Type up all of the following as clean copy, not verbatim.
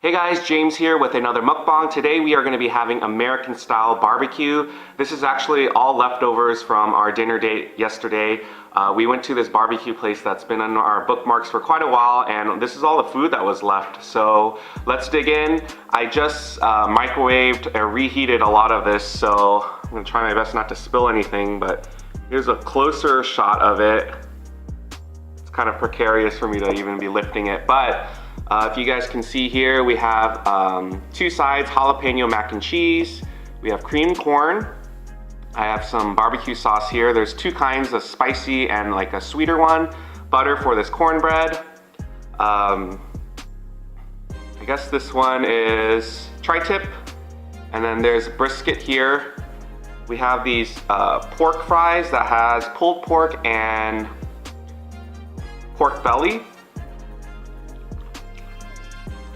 Hey guys, James here with another mukbang. Today we are going to be having American style barbecue. This is actually all leftovers from our dinner date yesterday. We went to this barbecue place that's been on our bookmarks for quite a while, and this is all the food that was left. So let's dig in. I just microwaved or reheated a lot of this, so I'm going to try my best not to spill anything, but here's a closer shot of it. It's kind of precarious for me to even be lifting it, but if you guys can see here, we have two sides, jalapeno mac and cheese. We have creamed corn. I have some barbecue sauce here. There's two kinds, a spicy and like a sweeter one. Butter for this cornbread. I guess this one is tri-tip. And then there's brisket here. We have these pork fries that has pulled pork and pork belly.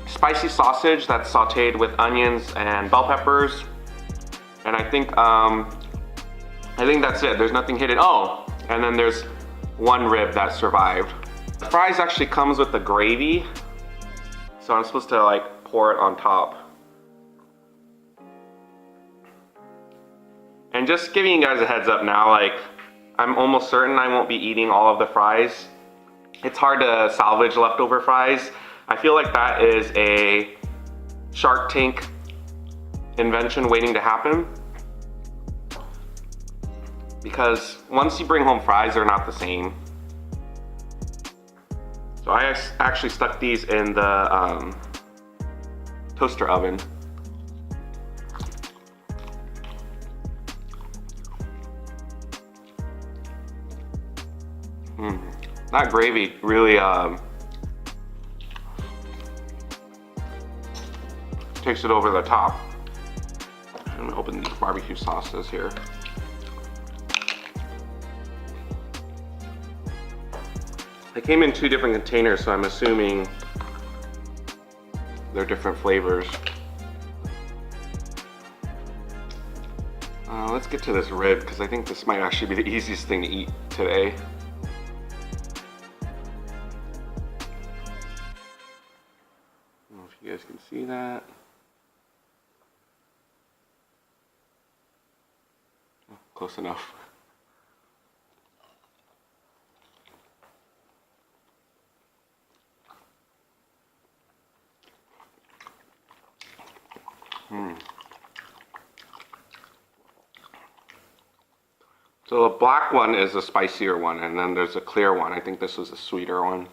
Spicy sausage that's sauteed with onions and bell peppers, and I think that's it. There's nothing hidden. Oh, and then there's one rib that survived. The fries actually comes with the gravy, so I'm supposed to like pour it on top. And just giving you guys a heads up now, like I'm almost certain I won't be eating all of the fries. It's hard to salvage leftover fries. I feel like that is a Shark Tank invention waiting to happen, because once you bring home fries, they're not the same. So I actually stuck these in the toaster oven. That gravy really takes it over the top. I'm gonna open these barbecue sauces here. They came in two different containers, so I'm assuming they're different flavors. Let's get to this rib, because I think this might actually be the easiest thing to eat today. I don't know if you guys can see that. Close enough. So the black one is a spicier one, and then there's a clear one. I think this was a sweeter one.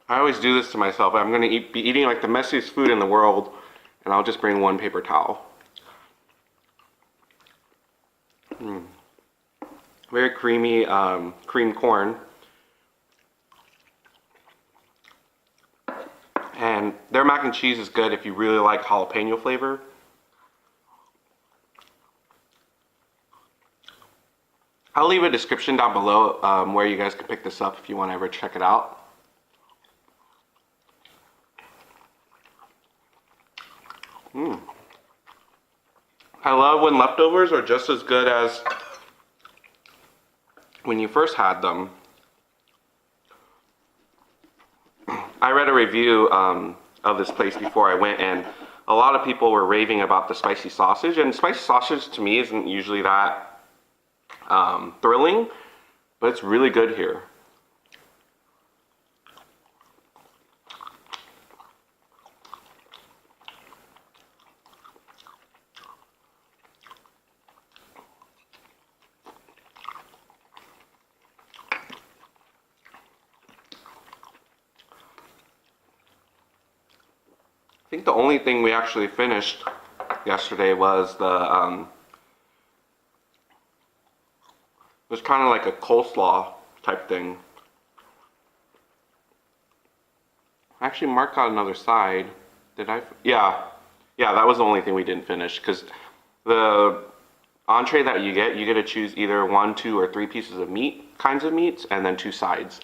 I always do this to myself. I'm gonna be eating like the messiest food in the world, and I'll just bring one paper towel. Very creamy creamed corn. And their mac and cheese is good if you really like jalapeno flavor. I'll leave a description down below where you guys can pick this up if you want to ever check it out. I love when leftovers are just as good as when you first had them. I read a review of this place before I went, and a lot of people were raving about the spicy sausage, and spicy sausage to me isn't usually that thrilling, but it's really good here. I think the only thing we actually finished yesterday was the it was kind of like a coleslaw type thing. I actually marked out another side. Did I? Yeah, that was the only thing we didn't finish, because the entree that you get to choose either 1, 2, or 3 pieces of meat, kinds of meats, and then 2 sides.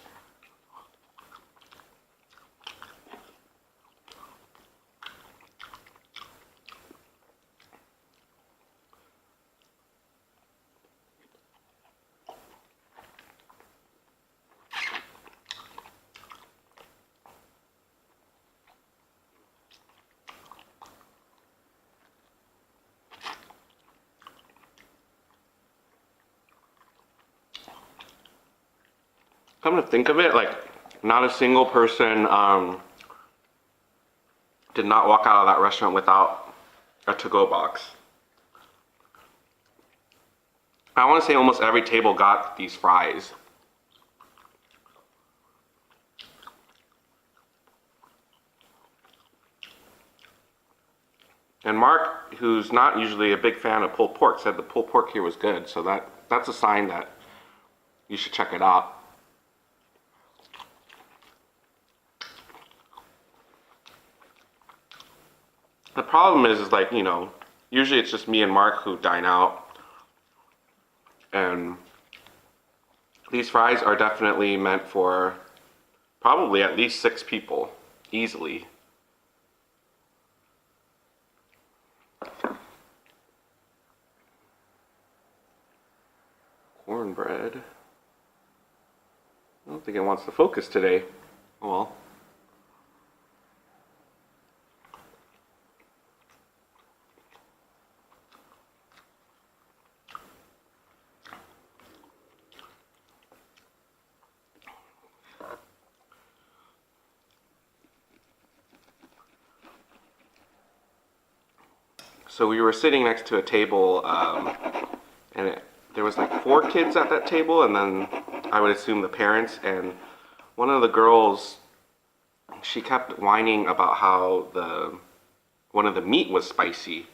Come to think of it, like, not a single person did not walk out of that restaurant without a to-go box. I want to say almost every table got these fries. And Mark, who's not usually a big fan of pulled pork, said the pulled pork here was good. So that's a sign that you should check it out. The problem is like, you know, usually it's just me and Mark who dine out. And these fries are definitely meant for probably at least 6 people, easily. Cornbread. I don't think it wants to focus today. Oh well. So we were sitting next to a table, and there was like 4 kids at that table, and then I would assume the parents, and one of the girls, she kept whining about how one of the meat was spicy,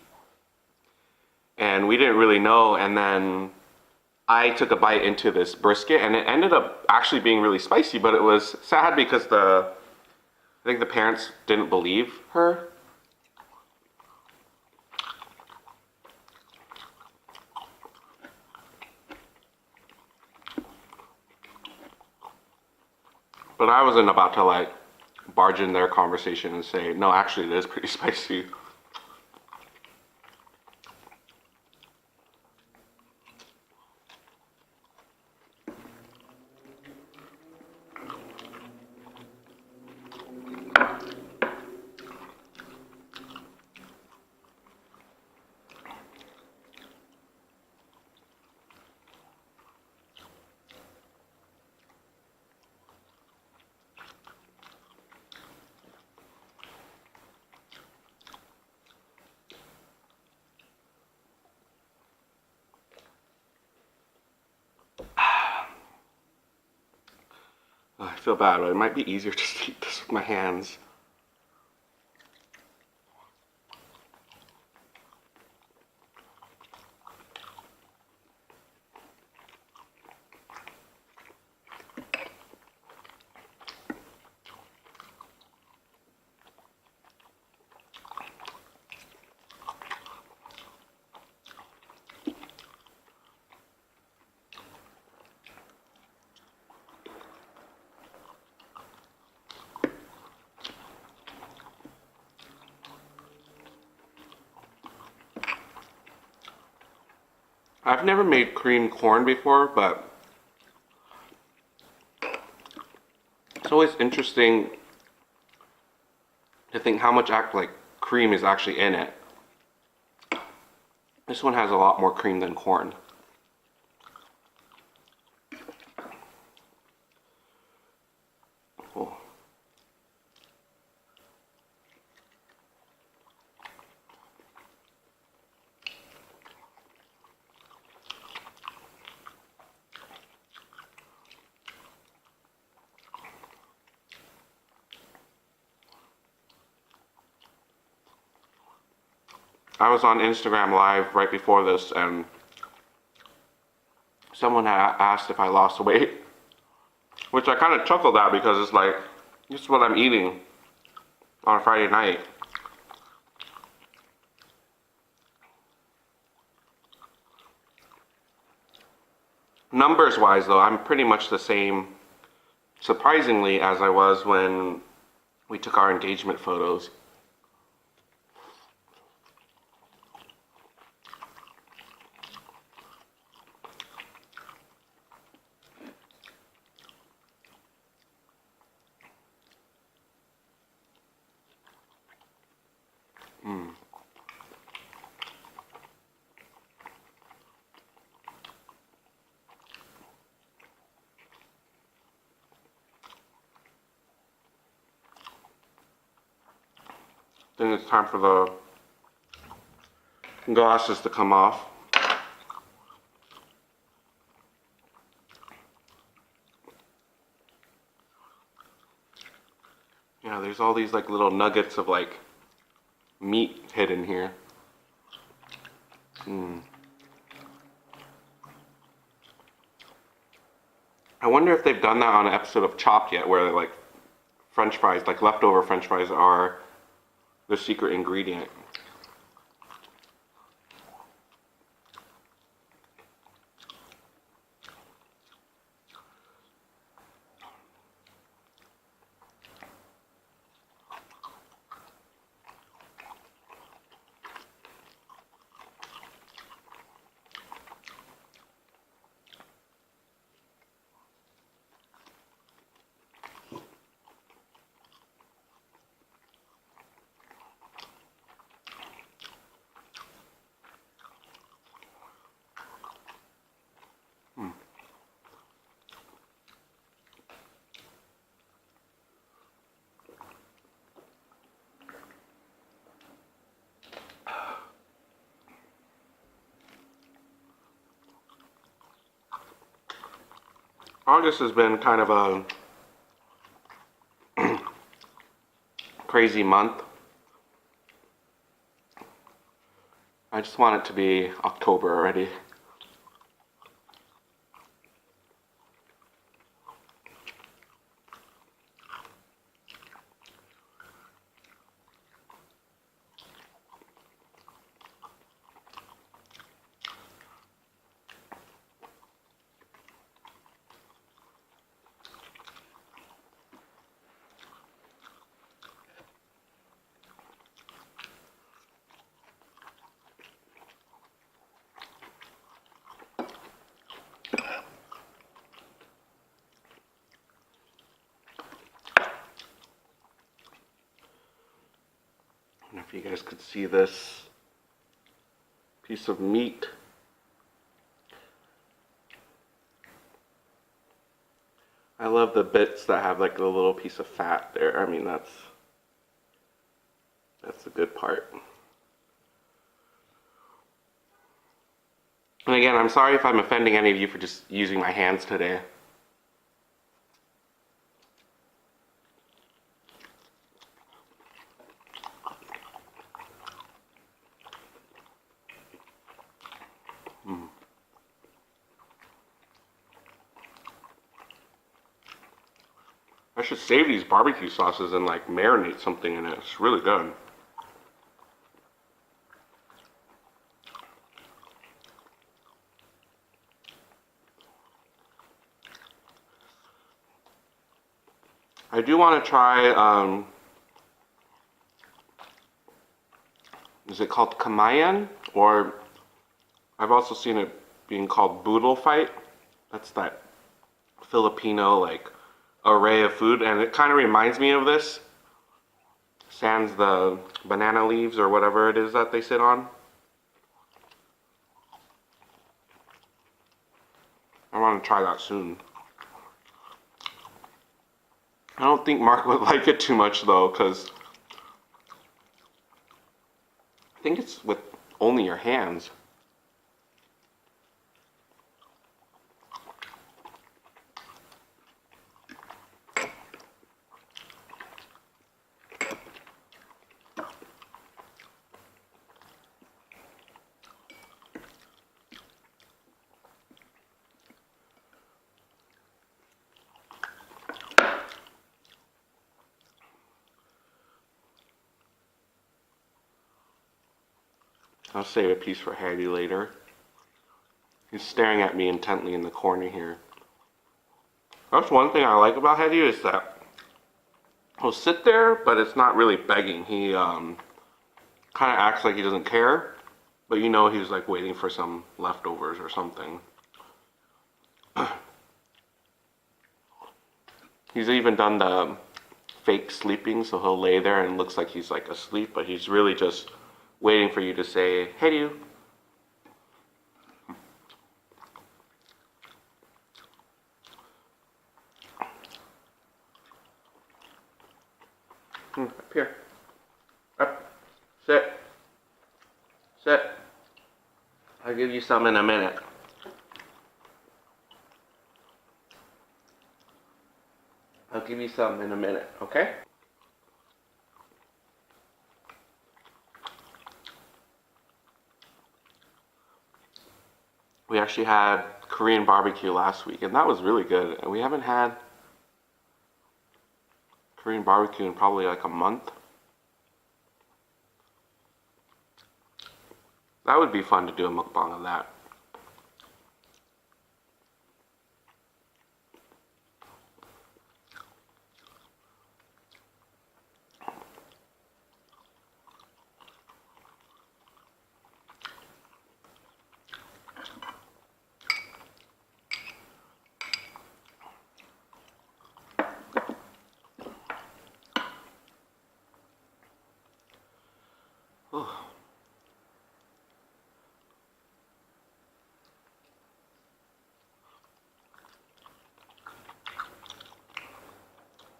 and we didn't really know. And then I took a bite into this brisket, and it ended up actually being really spicy, but it was sad because I think the parents didn't believe her. But I wasn't about to like barge in their conversation and say, no, actually it is pretty spicy. I feel bad, but it might be easier just to eat this with my hands. I've never made creamed corn before, but it's always interesting to think how much cream is actually in it. This one has a lot more cream than corn. Cool. I was on Instagram Live right before this, and someone had asked if I lost weight, which I kind of chuckled at because it's like, this is what I'm eating on a Friday night. Numbers wise though, I'm pretty much the same, surprisingly, as I was when we took our engagement photos. Then it's time for the glasses to come off. Yeah, there's all these like little nuggets of like meat hidden here. I wonder if they've done that on an episode of Chopped yet, where like French fries, like leftover French fries, are the secret ingredient. August has been kind of a crazy month. I just want it to be October already. And if you guys could see this piece of meat. I love the bits that have like a little piece of fat there. I mean, that's the good part. And again, I'm sorry if I'm offending any of you for just using my hands today. I should save these barbecue sauces and like marinate something in it. It's really good. I do want to try, is it called Kamayan? Or I've also seen it being called Boodle Fight. That's that Filipino like array of food, and it kind of reminds me of this, sans the banana leaves or whatever it is that they sit on. I want to try that soon. I don't think Mark would like it too much though, because I think it's with only your hands. I'll save a piece for Hattie later. He's staring at me intently in the corner here. That's one thing I like about Hattie, is that he'll sit there, but it's not really begging. He kind of acts like he doesn't care, but you know he's like waiting for some leftovers or something. He's even done the fake sleeping, so he'll lay there and looks like he's like asleep, but he's really just waiting for you to say, "Hey, do you?" Up here. Up. Sit. Sit. I'll give you some in a minute. I'll give you some in a minute, okay? We actually had Korean barbecue last week, and that was really good. And we haven't had Korean barbecue in probably like a month. That would be fun to do a mukbang of that.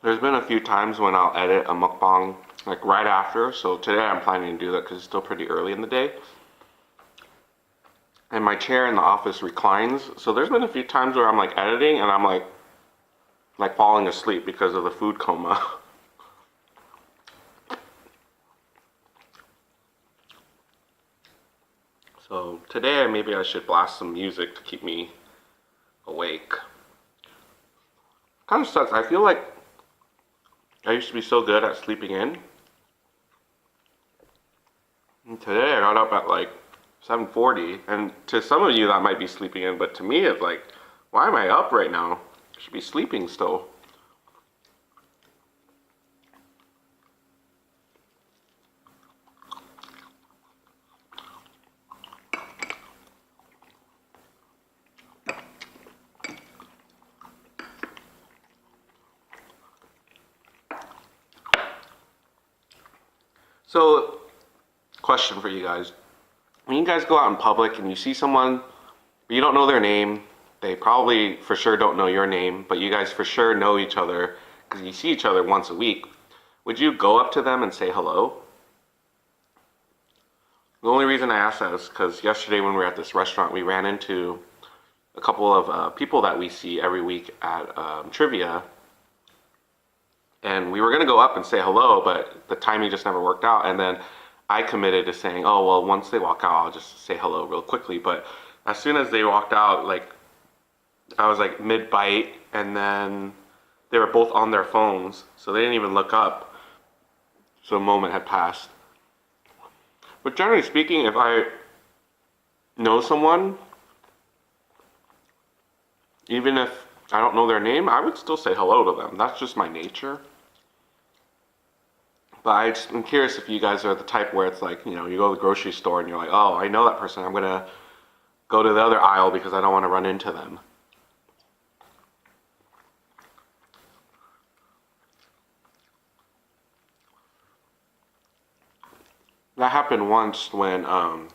There's been a few times when I'll edit a mukbang like right after, so today I'm planning to do that because it's still pretty early in the day. And my chair in the office reclines, so there's been a few times where I'm like editing and I'm like falling asleep because of the food coma. So today maybe I should blast some music to keep me awake. Kind of sucks. I feel like I used to be so good at sleeping in. And today I got up at like 7:40, and to some of you that might be sleeping in, but to me it's like, why am I up right now? I should be sleeping still. So, question for you guys. When you guys go out in public and you see someone, but you don't know their name, they probably for sure don't know your name, but you guys for sure know each other because you see each other once a week, would you go up to them and say hello? The only reason I asked that is because yesterday when we were at this restaurant, we ran into a couple of people that we see every week at trivia. And we were going to go up and say hello, but the timing just never worked out. And then I committed to saying, oh, well, once they walk out, I'll just say hello real quickly. But as soon as they walked out, like, I was like mid-bite, and then they were both on their phones, so they didn't even look up. So a moment had passed. But generally speaking, if I know someone, even if I don't know their name, I would still say hello to them. That's just my nature. But I'm curious if you guys are the type where it's like, you know, you go to the grocery store and you're like, oh, I know that person. I'm going to go to the other aisle because I don't want to run into them. That happened once when I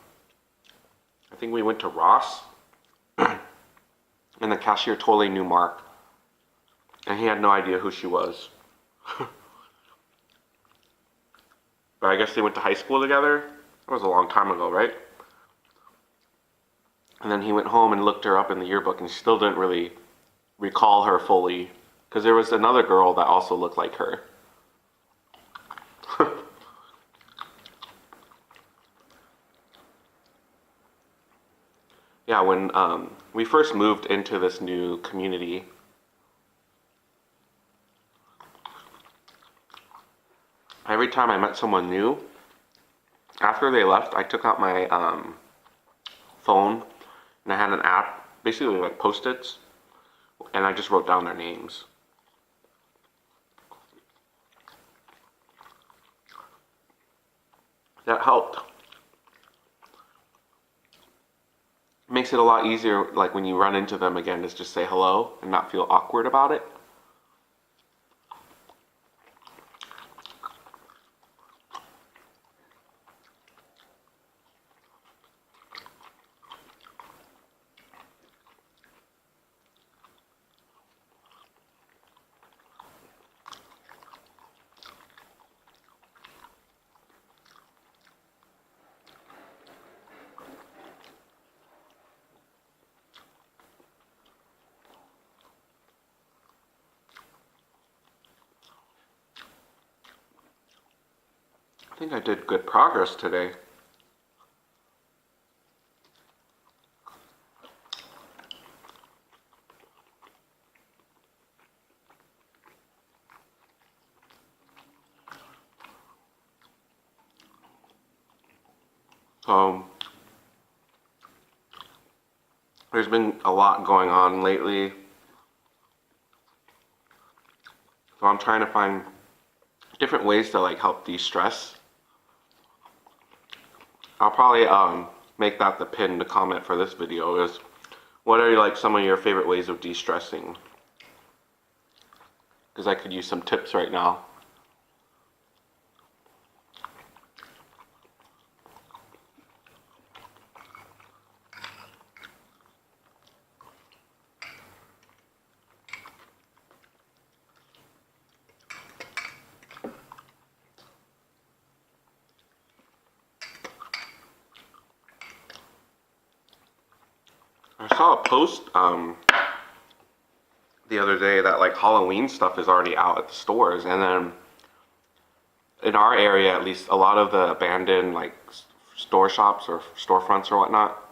think we went to Ross and the cashier totally knew Mark and he had no idea who she was. But I guess they went to high school together. That was a long time ago, right? And then he went home and looked her up in the yearbook and still didn't really recall her fully because there was another girl that also looked like her. Yeah, when we first moved into this new community, every time I met someone new, after they left, I took out my phone and I had an app, basically like Post-its, and I just wrote down their names. That helped. It makes it a lot easier, like when you run into them again, to just say hello and not feel awkward about it. think I did good progress today. So there's been a lot going on lately. So I'm trying to find different ways to like help de-stress. I'll probably make that the pinned comment for this video is what are like some of your favorite ways of de-stressing? Because I could use some tips right now. I saw a post the other day that like Halloween stuff is already out at the stores, and then in our area at least a lot of the abandoned like store shops or storefronts or whatnot,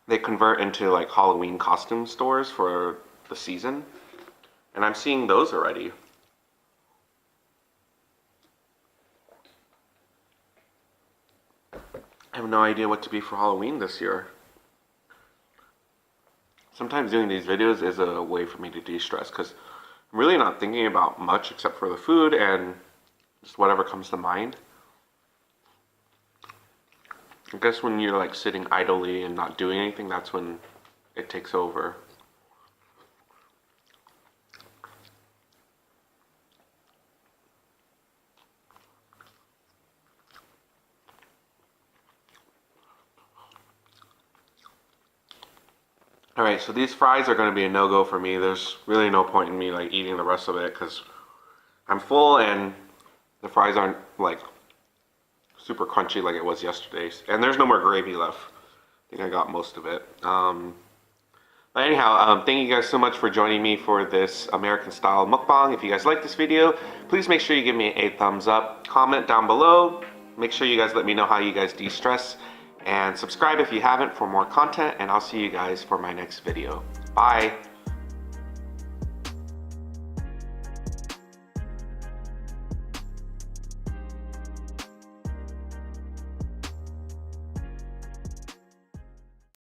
they convert into like Halloween costume stores for the season, and I'm seeing those already. I have no idea what to be for Halloween this year. Sometimes doing these videos is a way for me to de-stress because I'm really not thinking about much except for the food and just whatever comes to mind. I guess when you're like sitting idly and not doing anything, that's when it takes over. Alright, so these fries are going to be a no-go for me. There's really no point in me like eating the rest of it because I'm full and the fries aren't like super crunchy like it was yesterday. And there's no more gravy left. I think I got most of it. But anyhow, thank you guys so much for joining me for this American style mukbang. If you guys like this video, please make sure you give me a thumbs up. Comment down below. Make sure you guys let me know how you guys de-stress. And subscribe if you haven't for more content, and I'll see you guys for my next video. Bye!